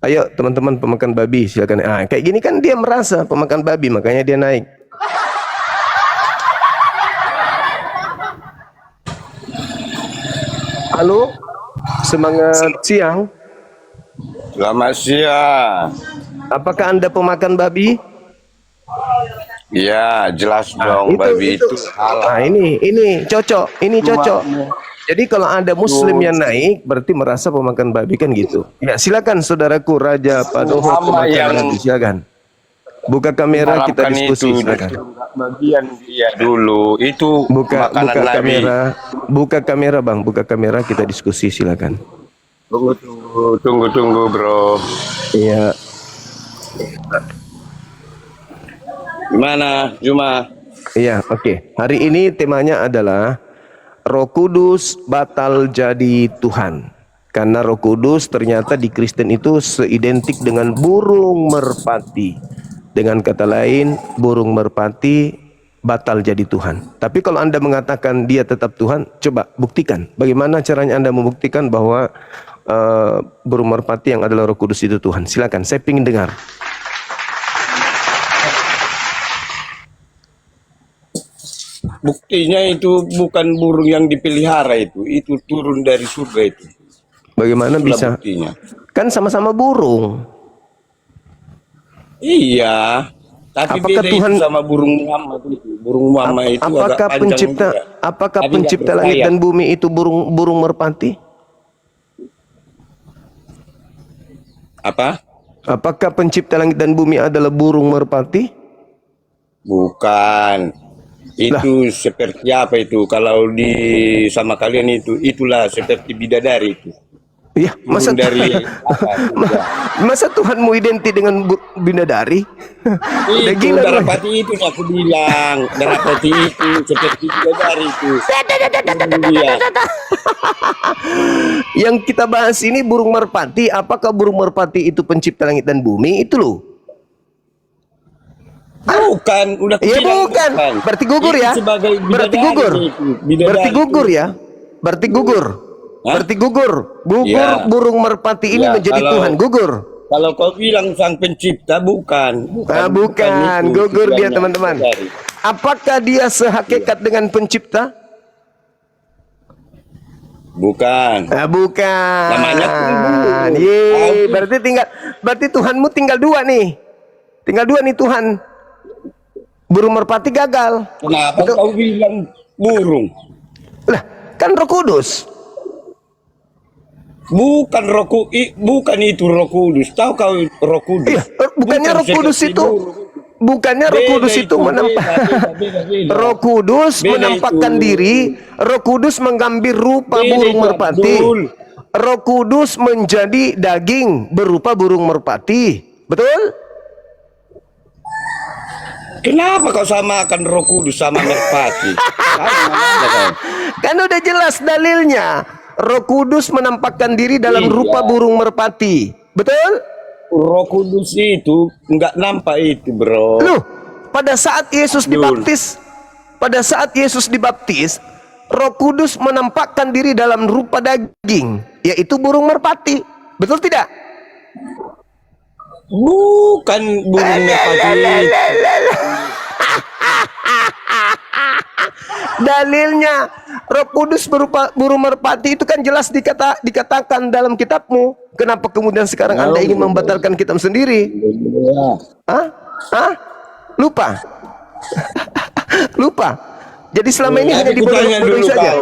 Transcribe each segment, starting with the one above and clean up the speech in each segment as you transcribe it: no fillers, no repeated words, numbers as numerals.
Ayo teman-teman pemakan babi silakan. Kayak gini kan dia merasa pemakan babi, makanya dia naik. Halo, semangat siang. Selamat siang. Apakah Anda pemakan babi? Ya, jelas dong, babi itu halal. Ini cocok. Jadi kalau ada muslim yang naik berarti merasa pemakan babi kan gitu. Ya, silakan saudaraku Raja Padoho pemakan babi, silakan. Buka kamera kita diskusi, silakan. Bagian dia dulu itu Buka makanan kamera. Buka kamera, Bang. Buka kamera kita diskusi, silakan. Tunggu, bro. Iya. Gimana, Juma? Iya, oke. Hari ini temanya adalah Roh Kudus batal jadi Tuhan. Karena Roh Kudus ternyata di Kristen itu seidentik dengan burung merpati. Dengan kata lain, burung merpati batal jadi Tuhan. Tapi kalau Anda mengatakan dia tetap Tuhan, coba buktikan. Bagaimana caranya Anda membuktikan bahwa burung merpati yang adalah Roh Kudus itu Tuhan? Silakan, saya ingin dengar. Buktinya itu bukan burung yang dipelihara itu turun dari surga itu. Bagaimana Itulah bisa? buktinya. Kan sama-sama burung. Iya, tapi Apakah beda Tuhan itu sama burung mama itu. Burung mama itu apakah agak panjang pencipta juga. apakah Tapi nggak pencipta langit bersayap. dan bumi itu burung merpati? Apa? Apakah pencipta langit dan bumi adalah burung merpati? Bukan. Itu seperti apa itu? Kalau di sama kalian itulah seperti bidadari itu. Iya, masa Turun dari masa Tuhanmu identik dengan bidadari? Udah itu gila lu. darapati itu aku bilang. Darapati itu seperti bidadari itu. Iya. Yang kita bahas ini burung merpati. Apakah burung merpati itu pencipta langit dan bumi? Itu loh. Bukan, udah Iya bilang bukan. Berarti gugur Itu ya. sebagai Berarti bidadari gugur. itu. Bidadari Berarti gugur itu. ya. Berarti gugur. Hah? Berarti gugur. Gugur Ya. burung merpati ini Ya, menjadi Tuhan. Gugur. Kalau kau bilang sang pencipta, bukan. Bukan. itu. Gugur dia Tujuannya teman-teman. bidadari. Apakah dia sehakikat dengan pencipta? Bukan. Bukan. Namanya tunggu. Berarti Tuhanmu tinggal dua nih. Tinggal dua nih Tuhan. Burung merpati gagal. Kenapa kau bilang burung? Lah, kan Roh Kudus. Bukan bukan itu Roh Kudus. Tahu kau Roh Kudus? Iya, bukannya Roh Kudus seperti itu burung. bukannya Roh Beda Kudus itu beda. Roh Kudus Beda menampakkan itu. diri, Roh Kudus mengambil rupa Beda burung itu, merpati. Abdul. Roh Kudus menjadi daging berupa burung merpati. Betul? Kenapa kau samakan Roh Kudus sama merpati? Sama kau. Kan udah jelas dalilnya. Roh Kudus menampakkan diri dalam Iya. rupa burung merpati. Betul? Roh Kudus itu nggak nampak itu, bro. Loh, pada saat Yesus dibaptis, Roh Kudus menampakkan diri dalam rupa daging, yaitu burung merpati. Betul tidak? Bukan burung merpati. Dalilnya Roh Kudus berupa burung merpati itu kan jelas dikatakan dalam kitabmu. Kenapa kemudian sekarang Anda ingin membatalkan kitab sendiri? Hah? Lupa? Lupa? Jadi selama ini hanya dibodohi saja.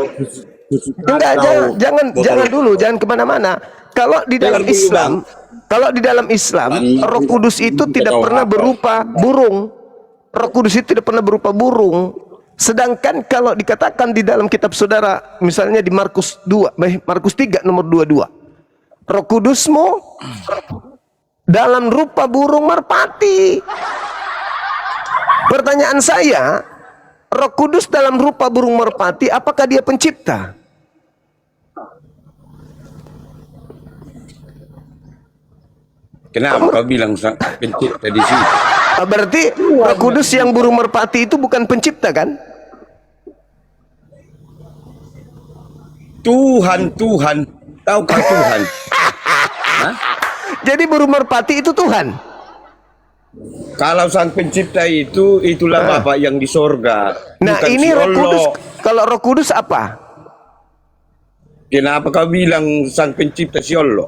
Enggak, jangan dulu, jangan kemana-mana. Kalau di dalam Islam, Roh Kudus itu tidak pernah berupa burung. Roh Kudus itu tidak pernah berupa burung. Sedangkan kalau dikatakan di dalam kitab saudara, misalnya di Markus 3 nomor 22, Roh Kudusmu dalam rupa burung merpati. Pertanyaan saya, Roh Kudus dalam rupa burung merpati, apakah dia pencipta? Kenapa kau bilang pencipta di sini? Berarti Roh Kudus yang burung merpati itu bukan pencipta kan? Tuhan, tahukah Tuhan? Jadi burung merpati itu Tuhan. Kalau sang pencipta itu, itulah Bapak yang di sorga. Nah, bukan ini si Roh Allah. Kudus. Kalau Roh Kudus apa? Kenapa kau bilang sang pencipta si Allah?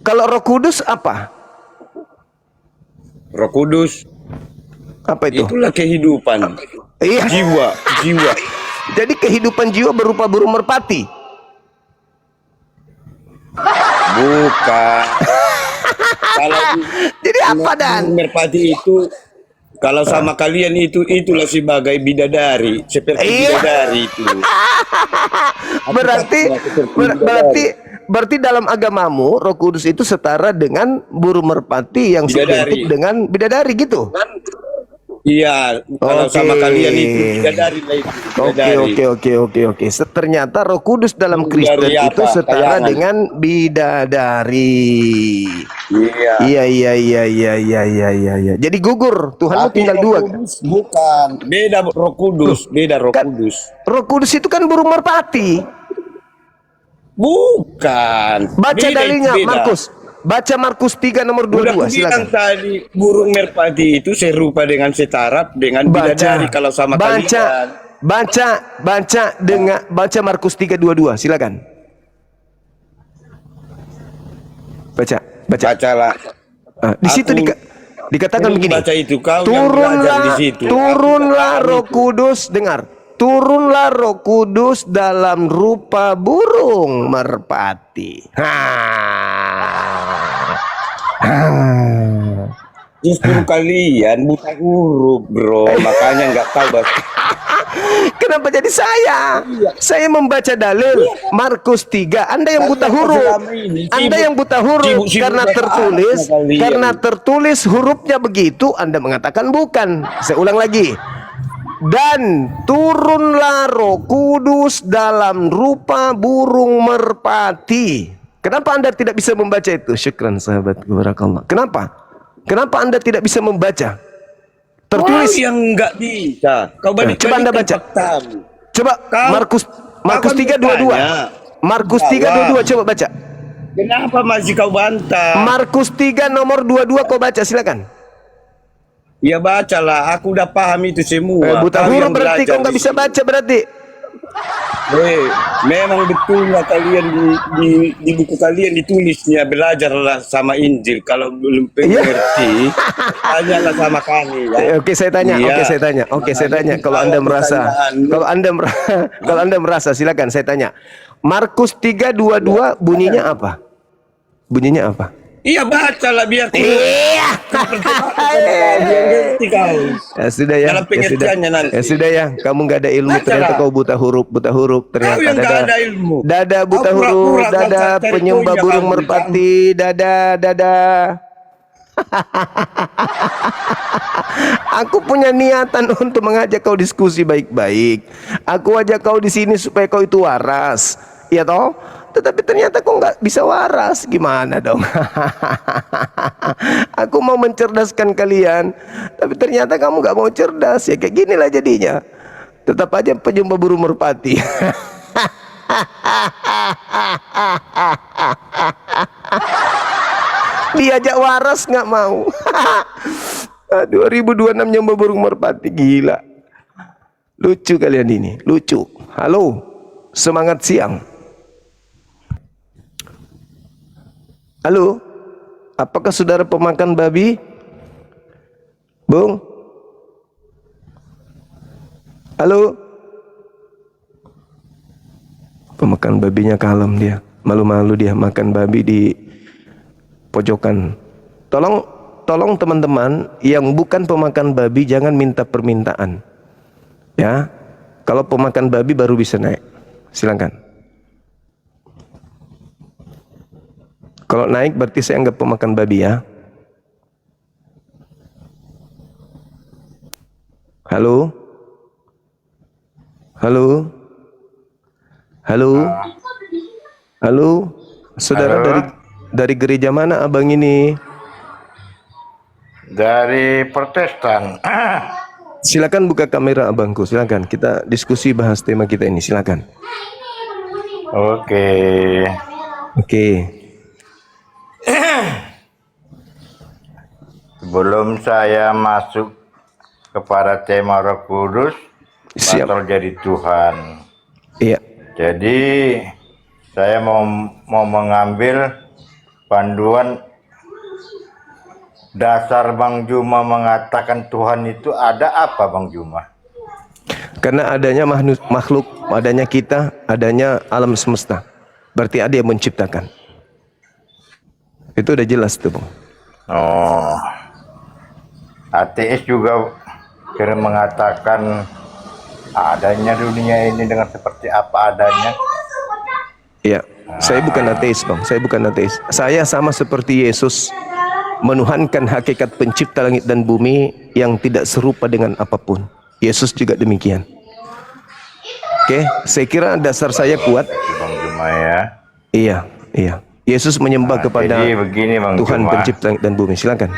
Kalau Roh Kudus apa? Roh Kudus, Apa itu? itulah kehidupan. Iya. Jiwa. Jadi kehidupan jiwa berupa burung merpati. Bukan. Kalau Jadi apa Dan? merpati itu, kalau sama kalian itulah sebagai bidadari, seperti Iya. bidadari itu. Berarti dalam agamamu Roh Kudus itu setara dengan burung merpati yang Bidadari. identik dengan bidadari gitu. Iya, kalau sama kalian itu bidadari lah itu. Bidadari. Oke. Ternyata Roh Kudus dalam Dari Kristen apa? itu setara Kayangan. dengan bidadari. Iya. Iya. Jadi gugur, Tuhanmu Tapi tinggal Roh dua. Kudus bukan. Beda Roh Kudus, beda Roh kan- Kudus. Roh Kudus itu kan burung merpati. Bukan. Baca Beda, dalilnya beda. Markus. Baca Markus 3 nomor Udah 22, aku bilang silakan. tadi burung merpati itu serupa dengan setaraf dengan bidadari kalau sama kalian. Baca Markus 3:22, silakan. Baca. Bacalah. Di situ Aku dikatakan belum begini. baca itu, kau yang belajar di situ. Turunlah Aku Roh itu. Kudus, dengar. Turunlah Roh Kudus dalam rupa burung merpati. Justru kalian buta huruf, bro. Makanya nggak tahu baca. Kenapa jadi saya? Saya membaca dalil Markus 3. Anda yang buta huruf. selama ini Anda yang buta huruf sibuk karena baca tertulis, apa kalian? karena tertulis hurufnya begitu, Anda mengatakan bukan. Saya ulang lagi. Dan turunlah Roh Kudus dalam rupa burung merpati. Kenapa Anda tidak bisa membaca itu? Syukran sahabat, barakallah. Kenapa? Kenapa Anda tidak bisa membaca? Tertulis. Kau yang nggak bisa. Kau balik Coba Anda baca. Coba Markus kau 3:22. bertanya. Markus Jawab. 3:22 coba baca. Kenapa masih kau bantah? Markus 3 nomor 22 kau baca, silakan. Ya bacalah, aku udah paham itu semua. Buta Kau huruf yang berarti belajar kau nggak di bisa sini. baca berarti. Memang betulnya kalian di buku kalian ditulisnya belajarlah sama Injil. Kalau belum Iya. mengerti, tanyalah sama kami. Ya. Oke, saya tanya. Iya. Oke, saya tanya. Kalau Jawab Anda merasa, pertanyaan. kalau Anda merasa, silakan saya tanya. Markus 3:22 bunyinya apa? Bunyinya apa? Iya bacalah biar Iya. biar ngerti kau. Ya sudah ya. Dalam pengertiannya nanti. Ya sudah ya. Kamu nggak ada ilmu, Bacalah. ternyata kau buta huruf. Ternyata Kau yang nggak ada ilmu. Dada buta Kau huruf, pura-pura kau dada cari penyembah poinnya burung kamu, merpati, dada. Aku punya niatan untuk mengajak kau diskusi baik-baik. Aku ajak kau di sini supaya kau itu waras, ya toh? Tetapi ternyata kau nggak bisa waras, gimana dong? Aku mau mencerdaskan kalian, tapi ternyata kamu nggak mau cerdas, ya kayak ginilah jadinya. Tetap aja penyembah burung merpati. Diajak waras nggak mau. 2026 nyembah burung merpati, gila. Lucu kalian ini, lucu. Halo, semangat siang. Halo, apakah saudara pemakan babi? Bung? Halo? Pemakan babinya kalem dia. Malu-malu dia makan babi di pojokan. Tolong teman-teman yang bukan pemakan babi jangan minta permintaan. Ya. Kalau pemakan babi baru bisa naik. Silakan. Kalau naik berarti saya anggap pemakan babi ya. Halo? Halo? Halo? Halo? Saudara dari gereja mana abang ini? Dari Protestan. Silakan buka kamera abangku, silakan. Kita diskusi bahas tema kita ini, silakan. Oke. Oke. sebelum saya masuk kepada tema Roh Kudus, Siap. batal jadi Tuhan. Iya. Jadi saya mau mengambil panduan dasar Bang Juma mengatakan Tuhan itu ada apa, Bang Juma? Karena adanya makhluk, adanya kita, adanya alam semesta. Berarti ada yang menciptakan. Itu udah jelas tuh, Bang. Oh, ateis juga kira mengatakan adanya dunia ini dengan seperti apa adanya. Iya, saya bukan ateis, Bang. Saya bukan ateis. Saya sama seperti Yesus menuhankan hakikat pencipta langit dan bumi yang tidak serupa dengan apapun. Yesus juga demikian. Oke, saya kira dasar saya kuat. Bang Juma ya. Iya, iya. Yesus menyembah kepada Jadi begini, Bang Tuhan Juma. pencipta langit dan bumi. Silakan.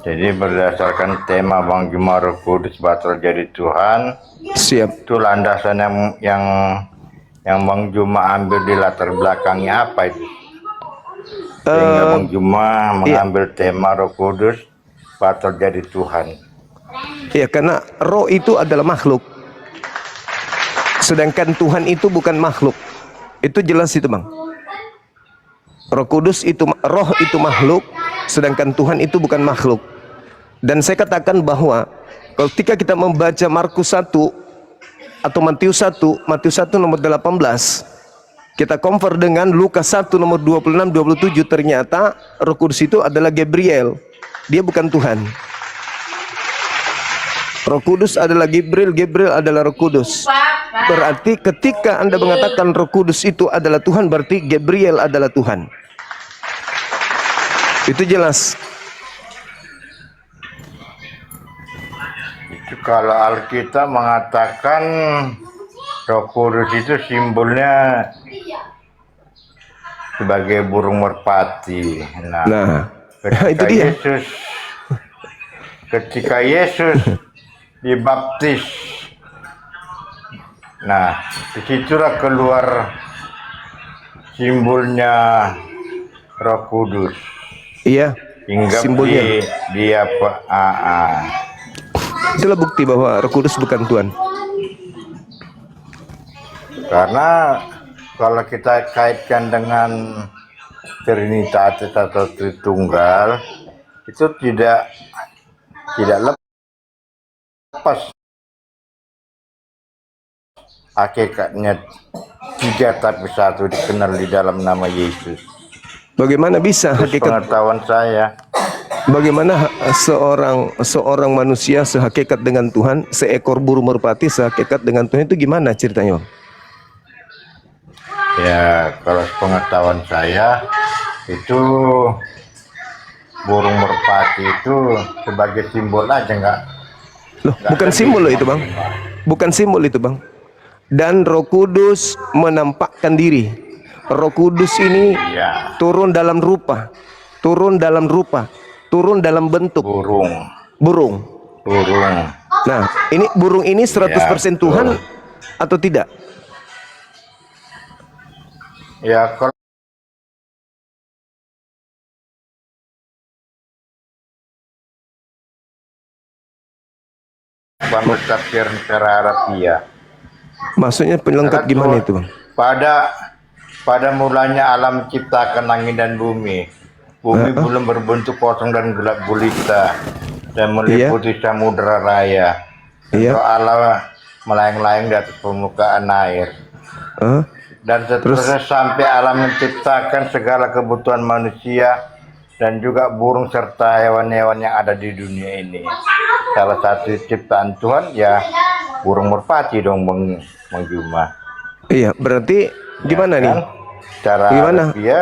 Jadi berdasarkan tema Bang Juma Roh Kudus batal jadi Tuhan, Siap. itu landasan yang Bang Juma ambil di latar belakangnya apa itu? Sehingga Bang Juma mengambil tema Roh Kudus batal jadi Tuhan. Iya, karena roh itu adalah makhluk. Sedangkan Tuhan itu bukan makhluk. Itu jelas itu, Bang. Roh Kudus itu, roh itu makhluk, sedangkan Tuhan itu bukan makhluk. Dan saya katakan bahwa ketika kita membaca Markus 1 atau Matius 1, Matius 1 nomor 18, kita compare dengan Lukas 1 nomor 26-27, ternyata Roh Kudus itu adalah Gabriel. Dia bukan Tuhan. Roh Kudus adalah Gabriel, Gabriel adalah Roh Kudus. Berarti ketika Anda mengatakan Roh Kudus itu adalah Tuhan, berarti Gabriel adalah Tuhan. Itu jelas. Itu kalau Alkitab mengatakan Roh Kudus itu simbolnya sebagai burung merpati. Nah, itu dia. Ketika Yesus dibaptis, nah disitulah keluar simbolnya Roh Kudus. Iya, Hingga simbolnya. dia Itulah bukti bahwa Roh Kudus bukan Tuhan. Karena kalau kita kaitkan dengan Trinitas atau Tritunggal, itu tidak lepas hakikatnya tiga tapi satu dikenal di dalam nama Yesus. Bagaimana bisa Terus hakikat? pengetahuan saya, Bagaimana seorang manusia sehakikat dengan Tuhan, seekor burung merpati sehakikat dengan Tuhan, itu gimana ceritanya, Bang? ya kalau pengetahuan saya itu burung merpati itu sebagai simbol aja nggak. Loh, bukan simbol loh itu, Bang. Bukan simbol itu, Bang. Dan Roh Kudus menampakkan diri. Roh Kudus ini Ya, turun dalam rupa, turun dalam bentuk burung. burung. Nah, ini burung ini 100% Ya, Tuhan atau tidak? Ya kalau menurut tafsir Arabia, Maksudnya pelengkap Karena gimana Tuhan- itu, Bang? pada mulanya alam ciptakan langit dan bumi. Bumi belum berbentuk kosong dan gelap gulita dan meliputi samudera raya. Iya. Tentu Allah melayang-layang di atas permukaan air. Hah? Dan seterusnya sampai alam menciptakan segala kebutuhan manusia dan juga burung serta hewan-hewan yang ada di dunia ini. Salah satu ciptaan Tuhan ya burung merpati dong, Bang Juma. Iya, berarti gimana nih? Kan? Cara Gimana? Arabia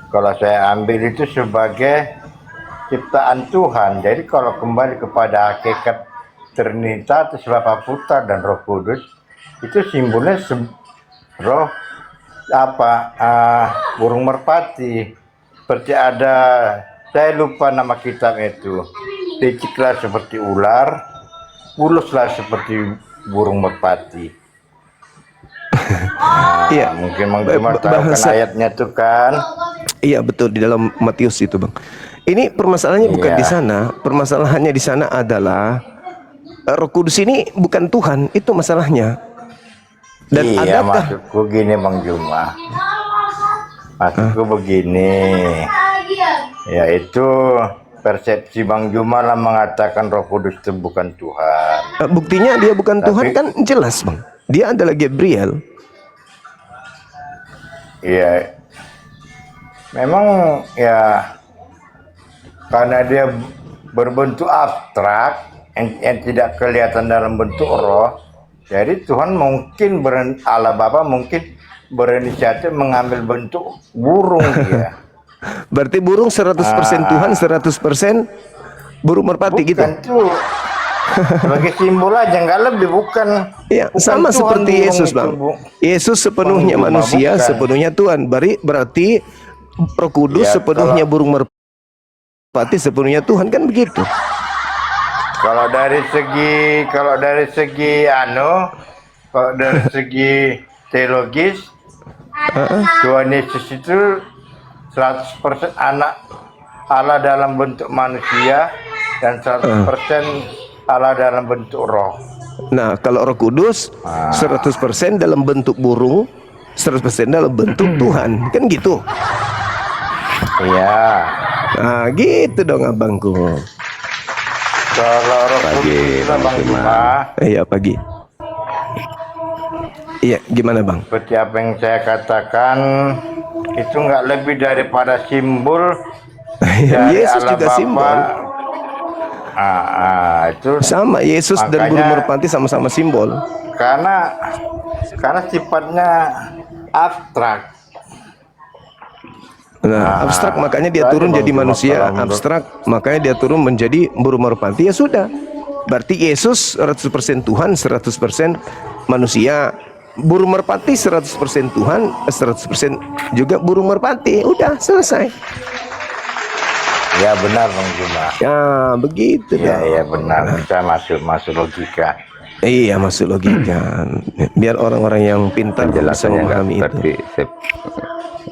kalau saya ambil itu sebagai ciptaan Tuhan. Jadi kalau kembali kepada hakikat Trinitas, Bapa, Putra dan Roh Kudus, itu simbolnya roh burung merpati. Seperti ada, saya lupa nama kitab itu. Liciklah seperti ular, puluslah seperti burung merpati. Iya. Mungkin Bang Juma tahu kan Bahasa- ayatnya tuh kan. Iya betul, di dalam Matius itu Bang. Ini permasalahannya bukan Iya. di sana. Permasalahannya di sana adalah Roh Kudus ini bukan Tuhan, itu masalahnya. Dan Iya, adakah maksudku gini Bang Juma. Maksudku begini, yaitu persepsi Bang Juma lah mengatakan Roh Kudus itu bukan Tuhan. buktinya dia bukan Tuhan kan jelas Bang. Dia adalah Gabriel. Iya, memang ya karena dia berbentuk abstrak yang tidak kelihatan dalam bentuk roh. Jadi Tuhan mungkin Allah Bapa mungkin berinisiatif mengambil bentuk burung dia. Berarti burung 100% Tuhan, 100% burung merpati gitu. Bukan tuh sebagai simbol aja, nggak lebih, bukan. Iya, Bukan sama Tuhan seperti burung Yesus itu, Bang. Bu. Yesus sepenuhnya Bang Juma, manusia, bukan. sepenuhnya Tuhan. Berarti Roh Kudus Ya, sepenuhnya burung merpati, sepenuhnya Tuhan, kan begitu. Kalau dari segi teologis, Tuhan Yesus itu 100% anak Allah dalam bentuk manusia dan 100% Allah dalam bentuk roh. Nah, kalau Roh Kudus 100% dalam bentuk burung, 100% dalam bentuk Tuhan, kan gitu. Iya. Nah, gitu dong abangku. Kalau Roh Kudus itu Bang Juma, Iya pagi. Iya, gimana Bang? seperti apa yang saya katakan, itu nggak lebih daripada simbol dari Yesus Allah juga Bapa. simbol. Itu Sama, Yesus dan Makanya- burung merpati sama-sama simbol. karena sifatnya abstrak. Nah, abstrak makanya dia tadi turun Bang jadi Juma manusia. kalau menurut- Abstrak makanya dia turun menjadi burung merpati. Ya sudah. Berarti Yesus 100% Tuhan, 100% manusia. Burung merpati 100% Tuhan, 100% juga burung merpati. Udah selesai. Ya benar Bang Juma. Ya, begitu Ya, dong. ya benar, bisa masuk logika. Iya, masuk logika. Biar orang-orang yang pintar bisa Penjelasannya nggak memahami itu. seperti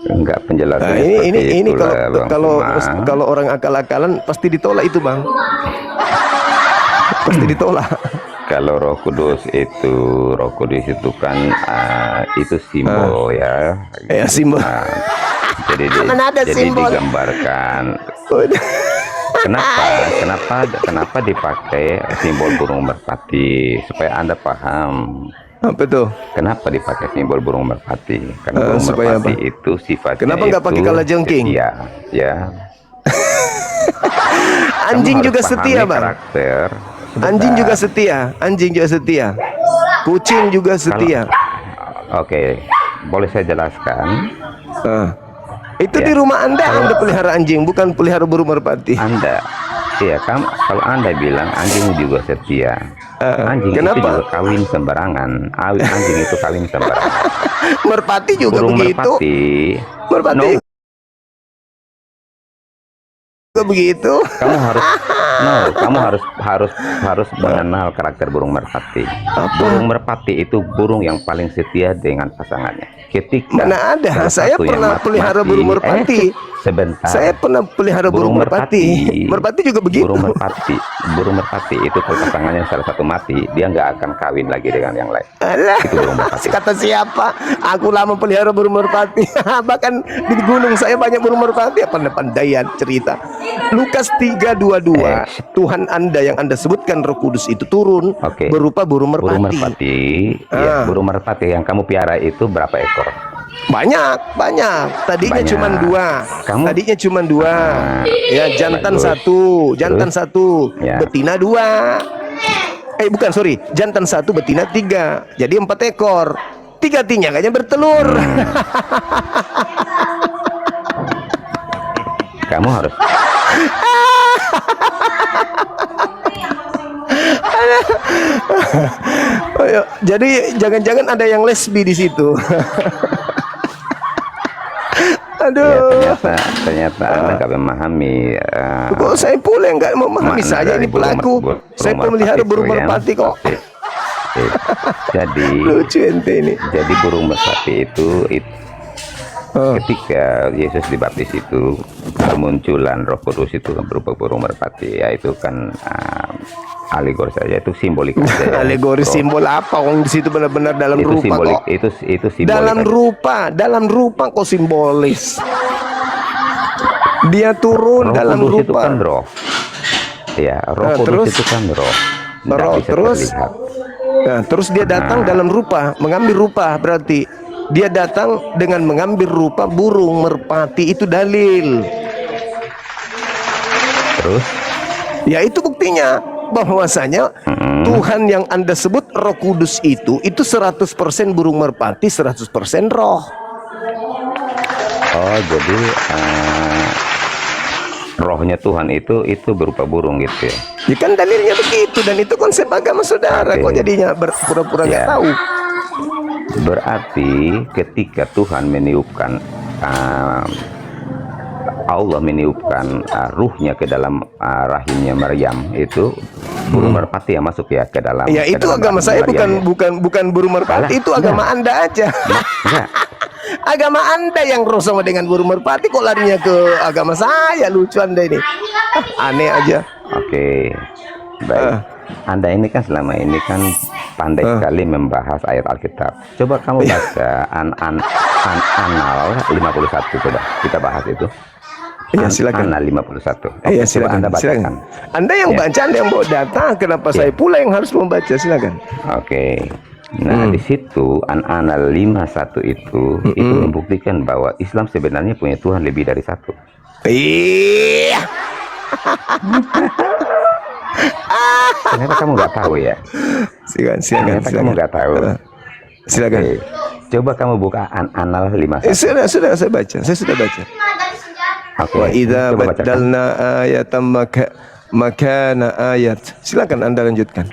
enggak penjelasannya Nah, seperti ini itulah, Bang kalau Juma. kalau orang akal-akalan pasti ditolak itu, Bang. Pasti ditolak. Kalau Roh Kudus itu kan itu simbol ya. Ya, simbol. Nah, jadi Mana ada jadi simbol? digambarkan. Kenapa dipakai simbol burung merpati supaya Anda paham. Apa tuh? Kenapa dipakai simbol burung merpati? Karena burung supaya merpati apa? itu sifatnya Kenapa nggak pakai itu kalajengking? setia, ya. Anjing Kamu juga harus setia, pahami Bang. Karakter. Anjing juga setia. Anjing juga setia. Kucing juga setia. Oke, boleh saya jelaskan? Itu Ya. di rumah Anda pelihara anjing, bukan pelihara burung merpati. Anda, iya kan? Kalau Anda bilang anjing juga setia, anjing kenapa? itu juga kawin sembarangan. Anjing itu kawin sembarangan. Merpati juga Burung begitu. Merpati No. juga begitu. Kamu harus mengenal karakter burung merpati. Burung merpati itu burung yang paling setia dengan pasangannya. Ketika Mana ada? salah Saya satu yang pernah pelihara mati, burung merpati. Sebentar. Saya pernah pelihara burung merpati. Merpati juga begitu. Burung merpati itu kalau pasangannya salah satu mati, dia nggak akan kawin lagi dengan yang lain. Alah, Itu burung merpati. kata siapa? Aku lama pelihara burung merpati. Bahkan di gunung saya banyak burung merpati. Pandai-pandaian cerita. Lukas 3:22. Tuhan Anda yang Anda sebutkan Roh Kudus itu turun Oke. berupa burung merpati. Burung merpati, ya, burung merpati yang kamu piara itu berapa ekor? Banyak. Tadinya Banyak. cuma 2. Tadinya cuma 2. Ya, jantan Bagus. 1, Ya. betina 2. Bukan, sorry. Jantan 1, betina 3. Jadi 4 ekor. 3 kayaknya bertelur. Kamu harus Jadi jangan-jangan ada yang lesbi di situ. Aduh. ya, ternyata Anda nggak memahami. Kok saya pula yang nggak memahami, makna saya dari ini pelaku. Saya pemelihara burung merpati kok. Jadi Lucu ente ini. jadi burung merpati itu ketika Yesus dibaptis itu kemunculan Roh Kudus itu berupa burung merpati, ya itu kan alegori saja, itu simbolik saja. Ya. Alegori simbol apa? Wong di situ benar-benar dalam itu rupa simbolik, kok. itu simbolik Dalam rupa kok simbolis. Dia turun Roh dalam Kudus rupa. itu kan roh. Ya, Roh Kudus terus? itu kan roh. Nggak Roh, bisa terus? terlihat. Nah, terus dia datang dalam rupa, mengambil rupa, berarti dia datang dengan mengambil rupa burung merpati, itu dalil. Terus? Ya itu buktinya bahwasanya Tuhan yang Anda sebut Roh Kudus itu 100% burung merpati, 100% roh. Oh, jadi rohnya Tuhan itu berupa burung gitu ya. Ya kan dalilnya begitu, dan itu konsep agama saudara. Oke. Kok jadinya pura-pura nggak Ya. tahu? Berarti ketika Tuhan meniupkan Allah meniupkan ruhnya ke dalam rahimnya Maryam, itu burung merpati yang masuk ya ke dalam. Ya ke itu dalam agama rahim saya, Maryam bukan burung merpati. Alah, Itu agama enggak. Anda aja. Enggak. Agama Anda yang roh sama dengan burung merpati, kok larinya ke agama saya? Lucu Anda ini. Aneh aja. Oke, baik. Anda ini kan selama ini kan pandai sekali membahas ayat Alkitab. Coba kamu baca Anal 51, coba kita bahas itu. Iya, silakan. Anal 51. Iya, Coba silakan. Anda bacakan. Silakan. Anda yang Ya. baca, Anda yang bawa data. Kenapa saya pula yang harus membaca? Silakan. Oke. Nah, di situ Anal 51 itu membuktikan bahwa Islam sebenarnya punya Tuhan lebih dari satu. Iya. Ternyata kamu nggak tahu ya. Silakan. Ternyata kamu nggak tahu. Silakan. Oke. Coba kamu buka Anal 51. Sudah saya baca. Saya sudah baca. Oke. Wa idza Coba bacakan. baddalna ayatan makana ayat. Silakan Anda lanjutkan.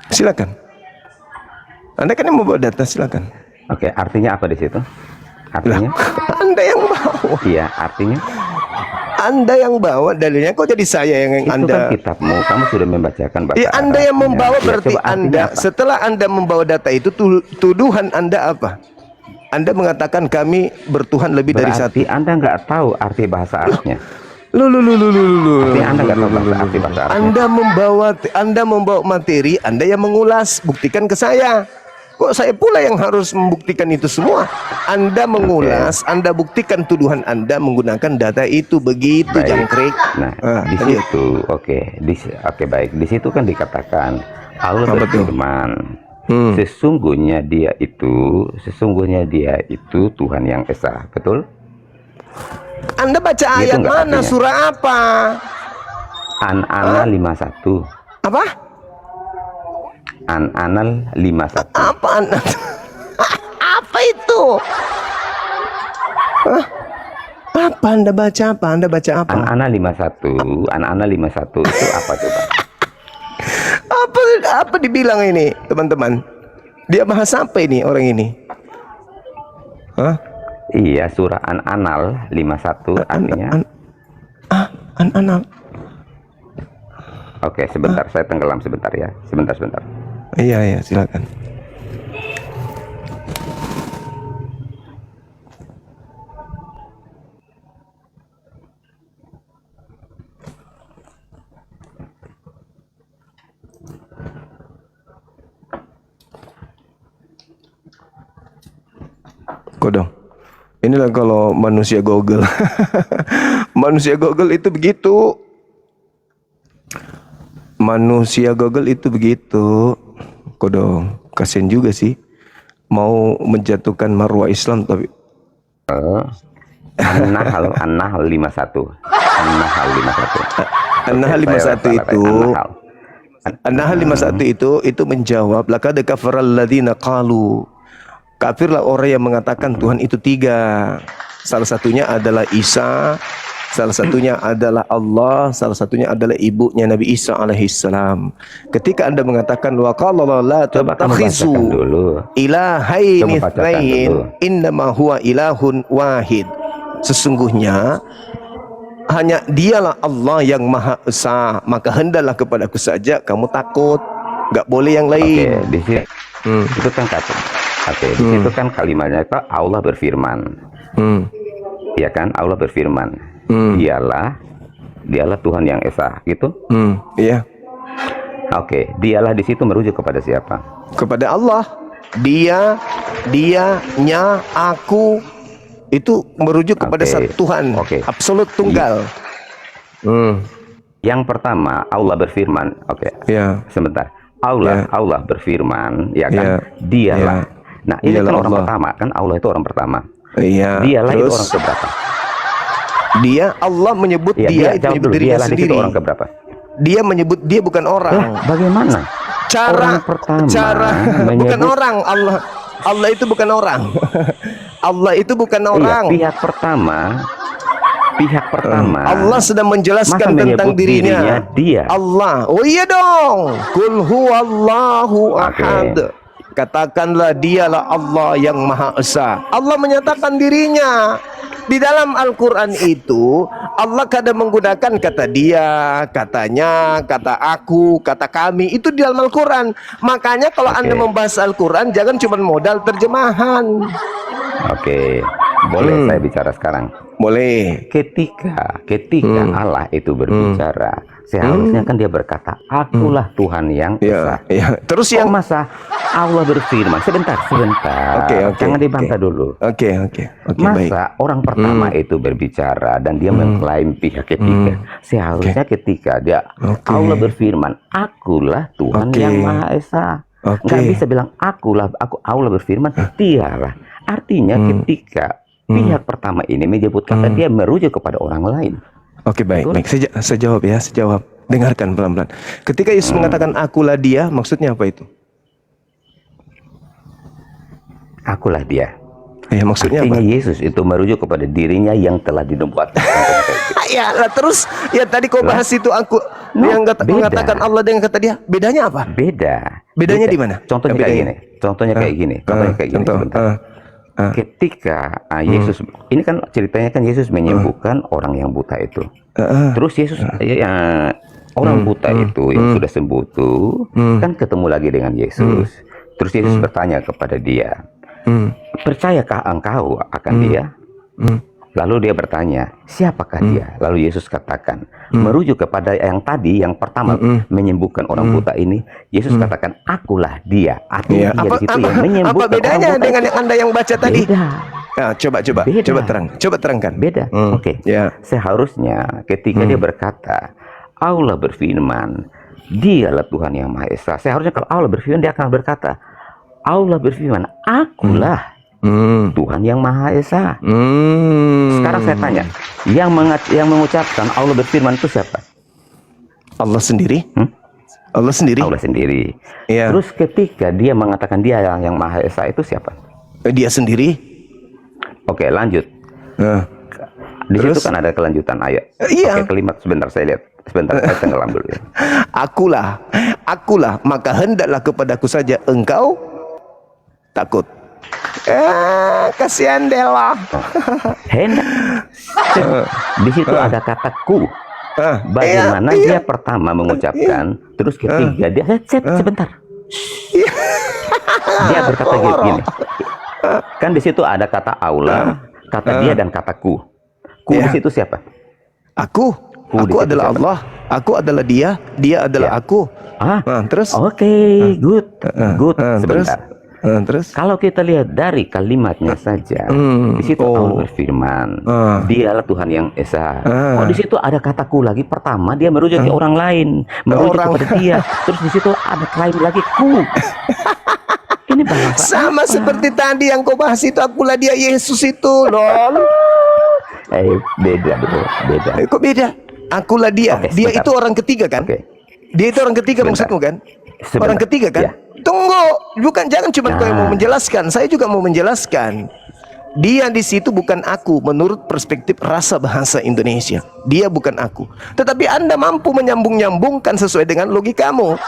Silakan. Anda kan yang membawa data, silakan. Oke, artinya apa di situ? Artinya? Anda yang bawa. Iya, artinya Anda yang bawa dalilnya, kok jadi saya yang itu Anda? kan kitabmu. Kamu sudah membacakan bahasa Ya, Anda yang Arabnya. membawa, Ya, berarti coba artinya Anda apa? setelah Anda membawa data itu, tuduhan Anda apa? Anda mengatakan kami bertuhan lebih dari satu. Berarti Anda nggak tahu arti bahasa Arabnya. Lu. Artinya Anda nggak tahu arti bahasa Arabnya. Anda membawa materi, Anda yang mengulas, buktikan ke saya. Kok saya pula yang harus membuktikan itu semua? Anda mengulas, Anda buktikan tuduhan Anda menggunakan data itu, begitu Baik. jangkrik. Nah, di lanjut. situ, oke baik. Di situ kan dikatakan Allah Apa tuh? berfirman, sesungguhnya dia itu Tuhan yang esa, betul? Anda baca ayat enggak mana? artinya. Surah apa? An-Anal 51. Apa? An-Anal 51. Apaan? Apa itu? Hah? Apa Anda baca apa? Anda baca apa? An-Anal 51. An-Anal 51 itu apa coba? Apa dibilang ini, teman-teman? Dia bahasa apa ini orang ini? Hah? Iya, surah An-Anal 51 artinya. Anak. Oke, sebentar, saya tenggelam sebentar ya. Sebentar. Iya, silakan. Kodong. Inilah kalau manusia Google. Manusia Google itu begitu. Manusia Google itu begitu. Kodong, kasian juga sih. Mau menjatuhkan marwah Islam tapi An-Nahl 51. An-Nahl 51. An-Nahl Oke, saya 51 salah, itu An-Nahl. An-Nahl 51 itu menjawab laqad kafaral ladzina qalu. Kafirlah orang yang mengatakan Tuhan itu tiga. Salah satunya adalah Isa, salah satunya adalah Allah, salah satunya adalah ibunya Nabi Isa alaihissalam. Ketika Anda mengatakan wa qala la Coba kamu tattakhizu bacakan dulu. ilahaini Coba bacakan tsnain dulu. innama huwa ilahun wahid. Sesungguhnya hanya dialah Allah yang Maha Esa, maka hendaklah kepadaku saja kamu takut, nggak boleh yang Oke, lain. di sini itu kan Oke, di situ kan kalimatnya itu Allah berfirman. Ya kan, Allah berfirman. Dialah Tuhan yang esa, gitu. Iya. Oke, dialah di situ merujuk kepada siapa? Kepada Allah. Dianya, aku, itu merujuk kepada Oke. satu Tuhan, Oke. absolut tunggal. Yang pertama Allah berfirman. Oke. Ya. Sebentar. Allah berfirman, ya kan? Ya. Dialah. Ya. Nah, ini Dialah kan orang Allah. pertama, kan Allah itu orang pertama. Iya. Dialah itu Terus orang keberapa? dia, Allah menyebut Ya, dia itu jawab menyebut dulu. dirinya Dialah di situ sendiri. orang keberapa? Dia menyebut dia bukan orang. Bagaimana? Cara orang pertama bukan menyebut- orang. Allah itu bukan orang. Allah itu bukan orang. Iya, pihak pertama Allah sedang menjelaskan masa tentang menyebut dirinya. dia. Allah. Oh iya dong. Qul huwallahu Oke. ahad. Katakanlah dialah Allah yang Maha Esa. Allah menyatakan dirinya. Di dalam Al-Quran itu Allah kadang menggunakan kata dia, katanya, kata aku, kata kami. Itu di dalam Al-Quran. Makanya kalau Anda membahas Al-Quran, jangan cuma modal terjemahan. Oke, boleh saya bicara sekarang? Boleh. Ketika Allah itu berbicara, seharusnya kan dia berkata, akulah Tuhan yang esa. Ya. Terus Kok yang masa Allah berfirman? Sebentar. Oke. Jangan dibantah dulu. Oke, baik. Masa orang pertama itu berbicara dan dia mengklaim pihak ketiga. Seharusnya ketika dia Allah berfirman, akulah Tuhan yang Maha Esa. Nggak bisa bilang Allah berfirman, dialah. Artinya ketika pihak pertama ini menyebut kata dia merujuk kepada orang lain. Oke, baik. Saya jawab ya, Dengarkan pelan-pelan. Ketika Yesus mengatakan akulah dia, maksudnya apa itu? Akulah dia. Ya, maksudnya Artinya apa? Yesus itu merujuk kepada dirinya yang telah dinubuatkan. Ya, lah terus ya tadi kau bahas itu aku yang mengatakan Allah dengan kata dia. Bedanya apa? Bedanya di mana? Contohnya kayak gini. Contohnya kayak gini. Sebentar. Ketika Yesus, ini kan ceritanya kan Yesus menyembuhkan orang yang buta itu. Terus Yesus orang buta itu yang sudah sembuh tuh kan ketemu lagi dengan Yesus. Terus Yesus bertanya kepada dia, percayakah engkau akan dia? Lalu dia bertanya, siapakah dia? Lalu Yesus katakan, merujuk kepada yang tadi, yang pertama menyembuhkan orang buta ini. Yesus katakan, akulah dia. Artinya dia di situ yang menyembuhkan. Apa bedanya orang buta dengan yang Anda yang baca tadi? Beda. Nah, coba terangkan. Beda. Oke. Seharusnya ketika dia berkata, Allah berfirman, dialah Tuhan yang Maha Esa. Seharusnya kalau Allah berfirman, dia akan berkata, Allah berfirman, akulah Tuhan yang Maha Esa. Sekarang saya tanya, yang mengucapkan Allah berfirman itu siapa? Allah sendiri. Allah sendiri. Ya. Terus ketika dia mengatakan dia yang Maha Esa itu siapa? Dia sendiri. Oke, lanjut. Di situ kan ada kelanjutan ayat. Iya. Oke, kalimat sebentar saya lihat. Sebentar, saya tenggelam dulu ya. Akulah, maka hendaklah kepadaku saja engkau takut. Kasihan Dela. Hendak. Di situ ada kata ku. Bagaimana dia pertama mengucapkan, terus ketiga dia sebentar. Dia berkata gini. Kan di situ ada kata Allah, kata dia dan kata ku. Ku di situ siapa? Aku adalah siapa? Allah. Aku adalah dia adalah aku. Terus? Oke, good. Sebentar. Terus kalau kita lihat dari kalimatnya saja, di situ Allah berfirman, dialah Tuhan yang Esa. Di situ ada kataku lagi. Pertama dia merujuk ke orang lain, merujuk kepada dia. Terus di situ ada klaim lagi ku. Ini bahasa sama seperti tadi yang kau bahas itu, akulah dia Yesus itu, lol. Beda. Kok beda? Akulah dia. Dia itu orang ketiga kan? Dia itu orang ketiga maksudmu kan? Orang ketiga kan? Ya. Tunggu, jangan cuma kau yang mau menjelaskan, saya juga mau menjelaskan. Dia di situ bukan aku menurut perspektif rasa bahasa Indonesia. Dia bukan aku. Tetapi Anda mampu menyambung-nyambungkan sesuai dengan logikamu.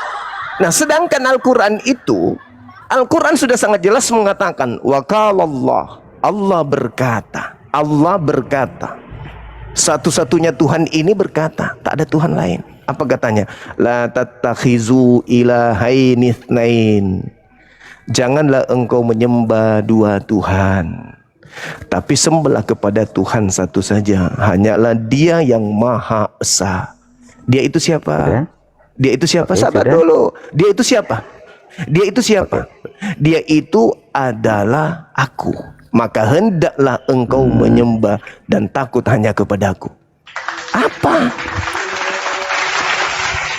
Nah, sedangkan Al-Qur'an itu, Al-Qur'an sudah sangat jelas mengatakan waqalallah. Allah berkata. Satu-satunya Tuhan ini berkata, tak ada Tuhan lain. Apa katanya? La tattakhizu ilahaini itsnain. Janganlah engkau menyembah dua Tuhan, tapi sembahlah kepada Tuhan satu saja. Hanyalah Dia yang Maha Esa. Dia itu siapa? Sudah? Dia itu siapa? Oke, Sabar sudah. dulu. Dia itu siapa? Dia itu siapa? Dia itu adalah aku. Maka hendaklah engkau menyembah dan takut hanya kepadaku. Apa?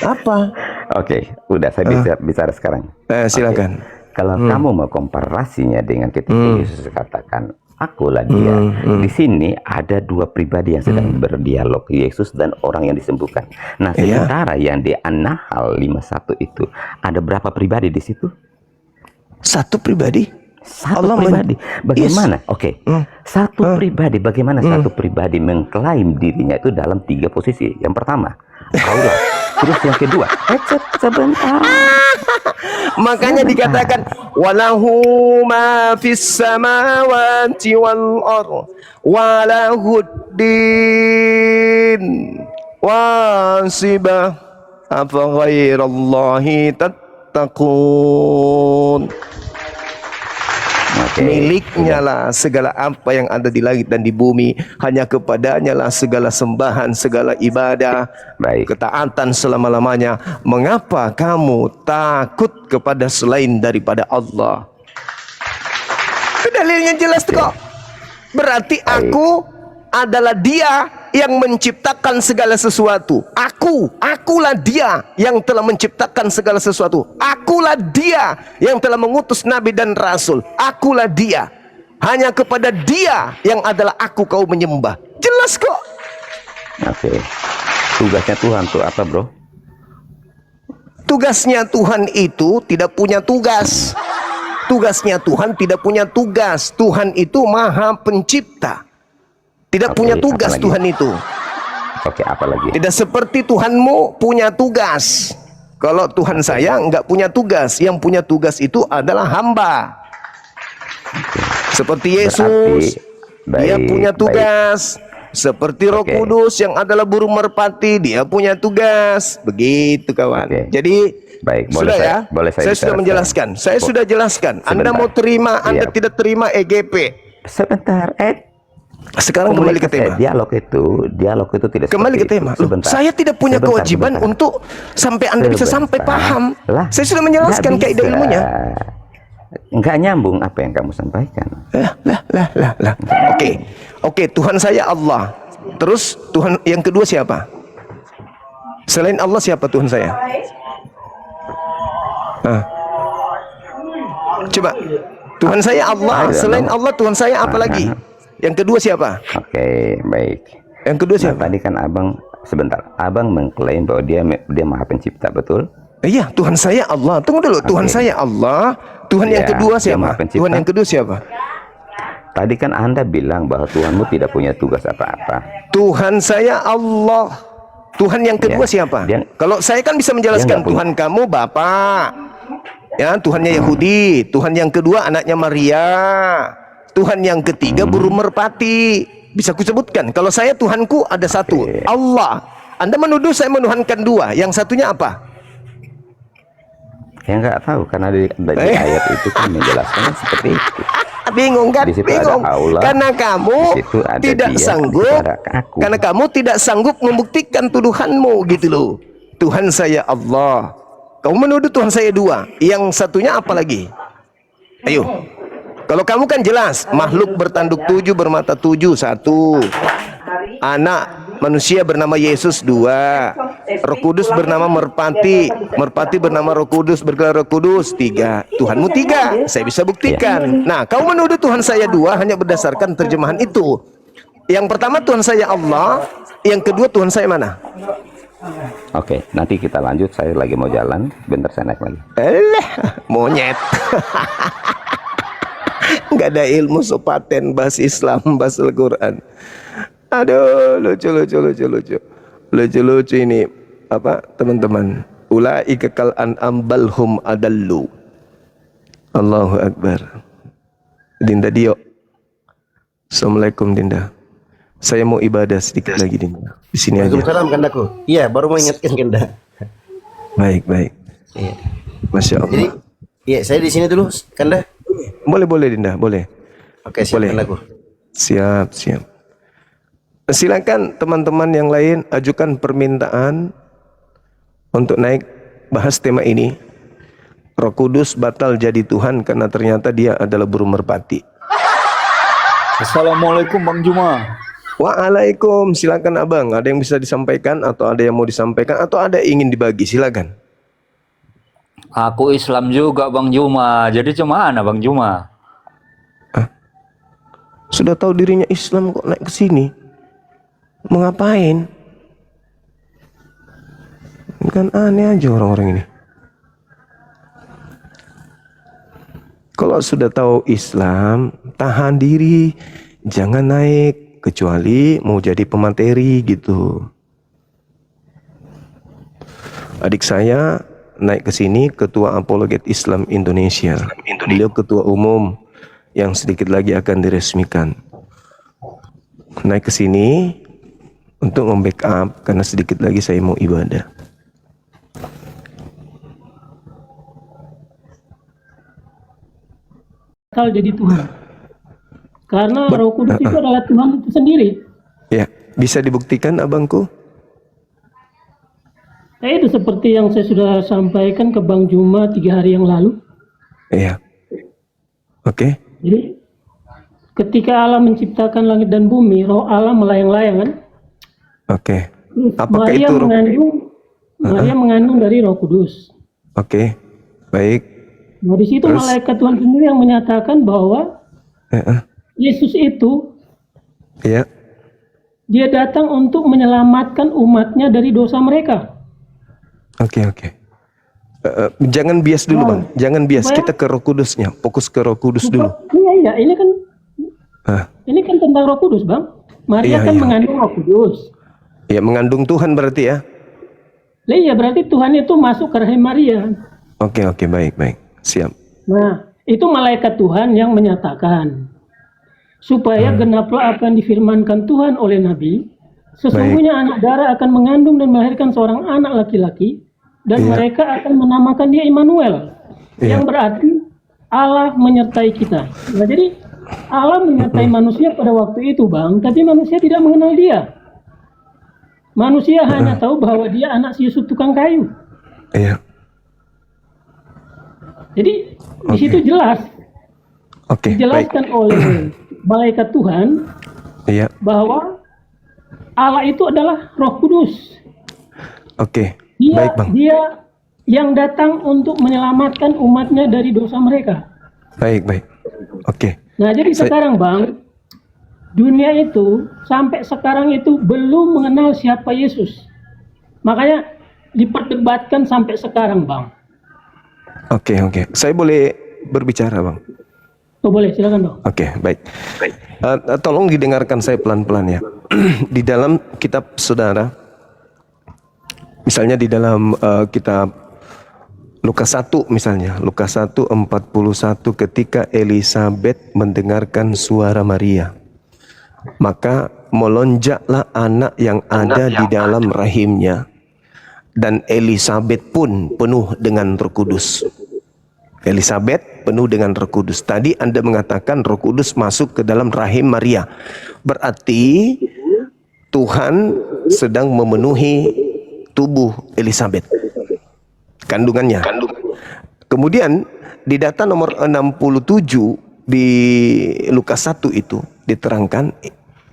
Apa? Oke, udah saya bisa bicara sekarang. Silakan. Kalau kamu mau komparasinya dengan ketika Yesus katakan, akulah Dia. Di sini ada dua pribadi yang sedang berdialog, Yesus dan orang yang disembuhkan. Nah, sementara yang di An-Nahl 51 itu ada berapa pribadi di situ? Satu pribadi. Satu Allah pribadi. Bagaimana? Oke. Satu pribadi. Bagaimana satu pribadi mengklaim dirinya itu dalam tiga posisi? Yang pertama, Allah. Terus yang kedua, sebentar. Makanya dikatakan walahu ma fis samawati wal ardh walahuddin wasibah afa ghairallahi tattaqun. Miliknya lah segala apa yang ada di langit dan di bumi, hanya kepadanya lah segala sembahan, segala ibadah, ketaatan selama-lamanya. Mengapa kamu takut kepada selain daripada Allah? Itu dalilnya jelas kok. Berarti aku adalah Dia yang menciptakan segala sesuatu. Akulah Dia yang telah menciptakan segala sesuatu. Akulah Dia yang telah mengutus nabi dan rasul. Akulah Dia. Hanya kepada Dia yang adalah aku kau menyembah. Jelas kok. Oke. Tugasnya Tuhan tuh apa, bro? Tugasnya Tuhan itu tidak punya tugas. Tugasnya Tuhan tidak punya tugas. Tuhan itu Maha Pencipta. Tidak punya tugas Tuhan itu. Oke, apalagi? Tidak seperti Tuhanmu punya tugas. Kalau Tuhan saya enggak punya tugas. Yang punya tugas itu adalah hamba. Seperti Yesus, Dia punya tugas. Seperti Roh Kudus yang adalah burung merpati, Dia punya tugas. Begitu kawan. Jadi sudah ya. Saya sudah menjelaskan. Saya sudah jelaskan. Anda mau terima, Anda tidak terima EGP. Sebentar, sekarang kembali ke tema. Dialog itu tidak kembali ke tema. Saya tidak punya kewajiban untuk sampai Anda bisa sampai paham. Saya sudah menjelaskan kaidah ilmunya. Enggak nyambung apa yang kamu sampaikan. Oke, Tuhan saya Allah. Terus Tuhan yang kedua siapa? Selain Allah siapa Tuhan saya? Coba. Tuhan saya Allah. Selain Allah Tuhan saya apa lagi? Yang kedua siapa? Oke, baik. Yang kedua siapa? Tadi kan abang mengklaim bahwa dia Maha Pencipta, betul? Iya, Tuhan saya Allah. Tunggu dulu, Tuhan saya Allah. Tuhan yang kedua siapa? Tuhan yang kedua siapa? Tadi kan Anda bilang bahwa Tuhanmu tidak punya tugas apa-apa. Tuhan saya Allah. Tuhan yang kedua siapa? Kalau saya kan bisa menjelaskan Tuhan kamu Bapak. Ya, Tuhannya Yahudi. Tuhan yang kedua anaknya Maria. Tuhan yang ketiga burung merpati. Bisa kusebutkan. Kalau saya Tuhanku ada satu, Allah. Anda menuduh saya menuhankan dua. Yang satunya apa? Ya nggak tahu, karena di ayat itu kan menjelaskan seperti itu. Bingung kan? Bingung. Karena kamu tidak sanggup. Karena kamu tidak sanggup membuktikan tuduhanmu gitu loh. Tuhan saya Allah. Kamu menuduh Tuhan saya dua. Yang satunya apa lagi? Ayo. Kalau kamu kan jelas, makhluk bertanduk 7, bermata 7, 1. Anak manusia bernama Yesus 2. Roh Kudus bernama merpati. Merpati bernama Roh Kudus, bergelar Roh Kudus 3. Tuhanmu 3. Saya bisa buktikan. Nah, kamu menuduh Tuhan saya 2 hanya berdasarkan terjemahan itu. Yang pertama Tuhan saya Allah, yang kedua Tuhan saya mana? Oke, nanti kita lanjut. Saya lagi mau jalan, bentar saya naik lagi. Monyet. Nggak ada ilmu sopaten bahas Islam, bahas Al-Quran. Aduh, lucu ini apa teman-teman? Ulaika kal an'am bal hum adallu. Allahu Akbar. Dinda Dio. Assalamualaikum Dinda. Saya mau ibadah sedikit lagi Dinda. Di sini aja. Waalaikumsalam Kandaku. Iya, baru mau ingatkan Kanda. Baik. Iya. Masya Allah. Jadi Iya, saya di sini dulu, Kanda. Boleh Dinda, boleh. Oke, siap, Boleh. Kandaku. Siap. Silakan teman-teman yang lain ajukan permintaan untuk naik bahas tema ini. Roh Kudus batal jadi Tuhan karena ternyata dia adalah burung merpati. Assalamualaikum Bang Juma. Waalaikum, silakan abang. Ada yang bisa disampaikan atau ada yang mau disampaikan atau ada yang ingin dibagi? Silakan. Aku Islam juga Bang Juma. Jadi cuma mana Bang Juma? Sudah tahu dirinya Islam kok naik ke sini? Mau ngapain? Kan aneh aja orang-orang ini. Kalau sudah tahu Islam, tahan diri, jangan naik kecuali mau jadi pemateri gitu. Adik saya naik ke sini, ketua Apologet Islam Indonesia. Beliau ketua umum yang sedikit lagi akan diresmikan. Naik ke sini untuk membackup karena sedikit lagi saya mau ibadah. Bakal jadi Tuhan. Karena Roh Kudus itu adalah Tuhan itu sendiri. Ya, bisa dibuktikan abangku? Itu seperti yang saya sudah sampaikan ke Bang Juma 3 hari yang lalu. Iya. Oke. Jadi ketika Allah menciptakan langit dan bumi, Roh Allah melayang-layang kan? Oke. Terus Apakah Maria itu mengandung dari Roh Kudus. Oke. Baik. Nah di situ Terus? malaikat Tuhan sendiri yang menyatakan bahwa Yesus itu Iya. dia datang untuk menyelamatkan umatnya dari dosa mereka. Oke. Jangan bias dulu bang. Jangan bias. Supaya- Kita ke Roh Kudusnya. Fokus ke Roh Kudus dulu. Iya, ini kan Ah. ini kan tentang Roh Kudus, Bang. Maria Iya, kan iya. mengandung Roh Kudus. Ya, mengandung Tuhan berarti ya. Lah iya berarti Tuhan itu masuk ke rahim Maria. Oke. Baik. Siap. Nah, itu malaikat Tuhan yang menyatakan supaya genaplah apa yang difirmankan Tuhan oleh Nabi. Sesungguhnya anak darah akan mengandung dan melahirkan seorang anak laki-laki dan Iya. mereka akan menamakan dia Immanuel, Iya. yang berarti Allah menyertai kita. Nah, jadi Allah menyertai manusia pada waktu itu, Bang, tapi manusia tidak mengenal dia. Manusia hanya tahu bahwa dia anak si Yusuf tukang kayu. Iya. Jadi di situ jelas Oke. Baik. dijelaskan oleh malaikat Tuhan Iya. bahwa Allah itu adalah Roh Kudus. Oke. Dia Baik bang. dia yang datang untuk menyelamatkan umatnya dari dosa mereka. Baik. Oke. Nah, jadi sekarang Bang, dunia itu sampai sekarang itu belum mengenal siapa Yesus. Makanya diperdebatkan sampai sekarang, Bang. Oke. Saya boleh berbicara bang? Oh, boleh, silakan, Bang. Oke, baik. Tolong didengarkan saya pelan-pelan ya. Di dalam kitab saudara, misalnya di dalam kitab Lukas 1 misalnya, Lukas 1:41, ketika Elisabet mendengarkan suara Maria, maka melonjaklah anak yang ada di dalam rahimnya, dan Elisabet pun penuh dengan Roh Kudus. Elisabet penuh dengan Roh Kudus. Tadi Anda mengatakan Roh Kudus masuk ke dalam rahim Maria. Berarti Tuhan sedang memenuhi tubuh Elisabet, kandungannya. Kemudian di data nomor 67 di Lukas 1 itu diterangkan,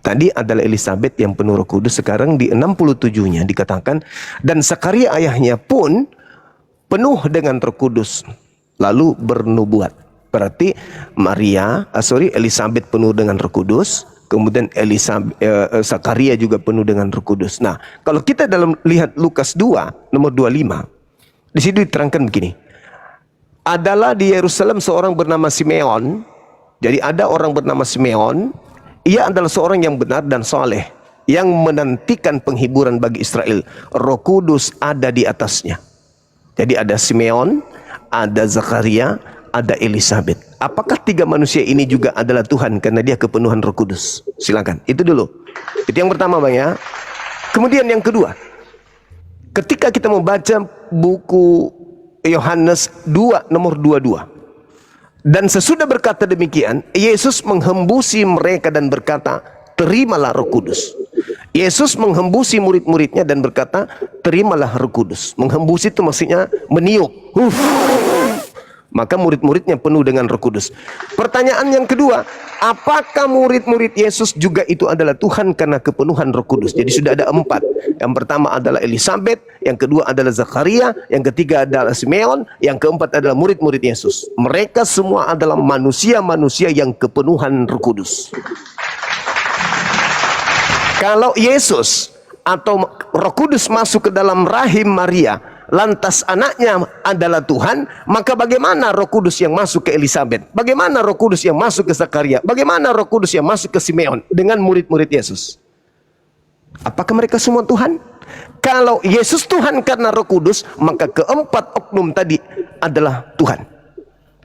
tadi adalah Elisabet yang penuh Roh Kudus. Sekarang di 67-nya dikatakan, dan Zakaria ayahnya pun penuh dengan Roh Kudus, lalu bernubuat. Berarti Elisabet penuh dengan Roh Kudus, kemudian Zakaria juga penuh dengan Roh Kudus. Nah, kalau kita lihat Lukas 2 nomor 25, di situ diterangkan begini. Adalah di Yerusalem seorang bernama Simeon. Jadi ada orang bernama Simeon, ia adalah seorang yang benar dan soleh, yang menantikan penghiburan bagi Israel. Roh Kudus ada di atasnya. Jadi ada Simeon, ada Zakaria, ada Elisabet. Apakah 3 manusia ini juga adalah Tuhan karena dia kepenuhan Roh Kudus? Silakan. Itu dulu. Itu yang pertama bang ya. Kemudian yang kedua, ketika kita membaca buku Yohanes 2 nomor 22. Dan sesudah berkata demikian, Yesus menghembusi mereka dan berkata, terimalah Roh Kudus. Yesus menghembusi murid-muridnya dan berkata, terimalah Roh Kudus. Menghembus itu maksudnya meniup. Maka murid-muridnya penuh dengan Roh Kudus. Pertanyaan yang kedua, apakah murid-murid Yesus juga itu adalah Tuhan karena kepenuhan Roh Kudus? Jadi sudah ada 4. Yang pertama adalah Elisabet, yang kedua adalah Zakaria, yang ketiga adalah Simeon, yang keempat adalah murid-murid Yesus. Mereka semua adalah manusia-manusia yang kepenuhan Roh Kudus. Kalau Yesus atau Roh Kudus masuk ke dalam rahim Maria, lantas anaknya adalah Tuhan, maka bagaimana Roh Kudus yang masuk ke Elisabet? Bagaimana Roh Kudus yang masuk ke Zakaria? Bagaimana Roh Kudus yang masuk ke Simeon dengan murid-murid Yesus? Apakah mereka semua Tuhan? Kalau Yesus Tuhan karena Roh Kudus, maka keempat oknum tadi adalah Tuhan.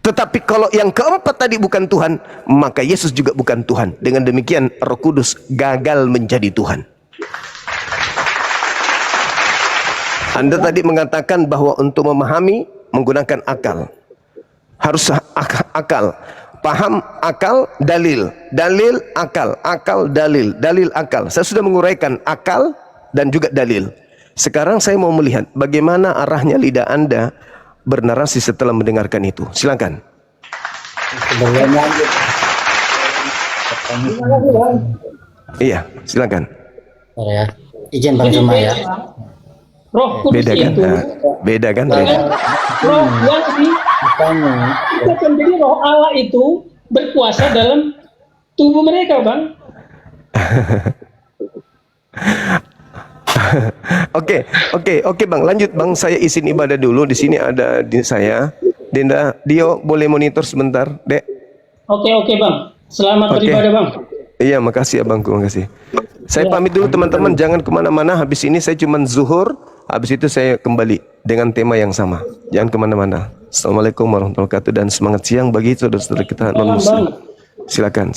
Tetapi kalau yang keempat tadi bukan Tuhan, maka Yesus juga bukan Tuhan. Dengan demikian Roh Kudus gagal menjadi Tuhan. Anda tadi mengatakan bahwa untuk memahami menggunakan akal. Harus akal. Paham, akal, dalil. Dalil, akal. Akal, dalil. Dalil, akal. Saya sudah menguraikan akal dan juga dalil. Sekarang saya mau melihat bagaimana arahnya lidah Anda bernarasi setelah mendengarkan itu. Silakan. Iya, silakan. Ya. Izin Bang Zuma ya. Roh Kudus Beda kan? itu Beda kan? Beda. roh yang itu akan jadi roh Allah itu berkuasa dalam tubuh mereka, Bang. Oke, Bang. Lanjut, Bang. Saya izin ibadah dulu. Di sini ada saya. Dinda, Dio boleh monitor sebentar, Dek? Oke, Bang. Selamat beribadah, Bang. Iya, makasih abangku, makasih. Saya pamit dulu teman-teman, jangan kemana-mana. Habis ini saya cuma zuhur, habis itu saya kembali dengan tema yang sama. Jangan kemana-mana. Assalamualaikum warahmatullahi wabarakatuh dan semangat siang bagi saudara-saudara kita non-muslim. Silakan.